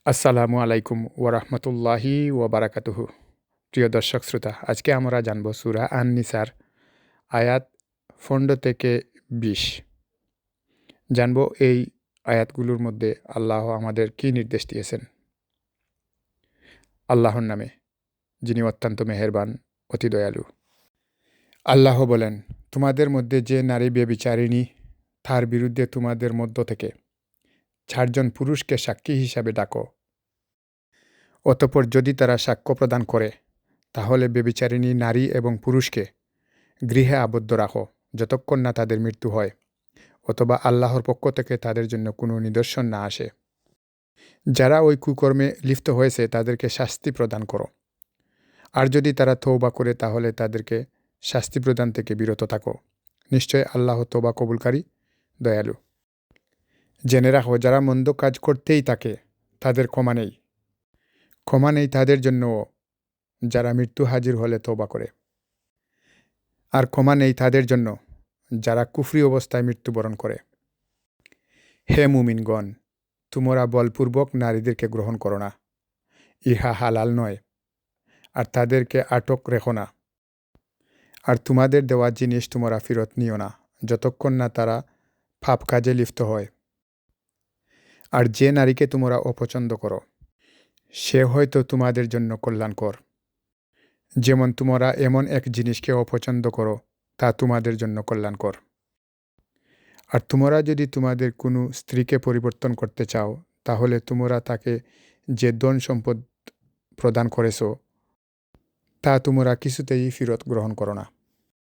আসসালামু আলাইকুম ওরহমতুল্লাহি ওবারাকাতুহু। প্রিয় দর্শক শ্রোতা, আজকে আমরা জানব সূরা আন-নিসার আয়াত ১৫ থেকে ২০। জানব এই আয়াতগুলোর মধ্যে আল্লাহ আমাদের কী নির্দেশ দিয়েছেন। আল্লাহর নামে, যিনি অত্যন্ত মেহেরবান, অতি দয়ালু। আল্লাহ বলেন, তোমাদের মধ্যে যে নারী ব্যভিচারিণী, তার বিরুদ্ধে তোমাদের মধ্য থেকে ৪ জন পুরুষকে সাক্ষী হিসাবে ডাকো। অতঃপর যদি তারা সাক্ষ্য প্রদান করে, তাহলে ব্যভিচারিণী নারী এবং পুরুষকে গৃহে আবদ্ধ রাখো যতক্ষণ না তাদের মৃত্যু হয়, অথবা আল্লাহর পক্ষ থেকে তাদের জন্য কোনো নিদর্শন না আসে। যারা ওই কুকর্মে লিপ্ত হয়েছে তাদেরকে শাস্তি প্রদান করো। আর যদি তারা তওবা করে, তাহলে তাদেরকে শাস্তি প্রদান থেকে বিরত থাকো। নিশ্চয় আল্লাহ তওবা কবুলকারী, দয়ালু। জেনে রাখো, যারা মন্দ কাজ করতেই থাকে তাদের ক্ষমা নেই। ক্ষমা নেই তাদের জন্যও যারা মৃত্যু হাজির হলে তওবা করে। আর ক্ষমা নেই তাদের জন্য যারা কুফরি অবস্থায় মৃত্যুবরণ করে। হে মুমিনগণ, তোমরা বলপূর্বক নারীদেরকে গ্রহণ করো না, ইহা হালাল নয়। আর তাদেরকে আটক রেখো না। আর তোমাদের দেওয়া জিনিস তোমরা ফেরত নিও না যতক্ষণ না তারা পাপ কাজে লিপ্ত হয়। আর যে নারীকে তোমরা অপছন্দ করো, সে হয়তো তোমাদের জন্য কল্যাণকর, যেমন তোমরা এমন এক জিনিসকে অপছন্দ করো তা তোমাদের জন্য কল্যাণকর। আর তোমরা যদি তোমাদের কোনো স্ত্রীকে পরিবর্তন করতে চাও, তাহলে তোমরা তাকে যে ধন সম্পদ প্রদান করেছ তা তোমরা কিছুতেই ফেরত গ্রহণ করো না।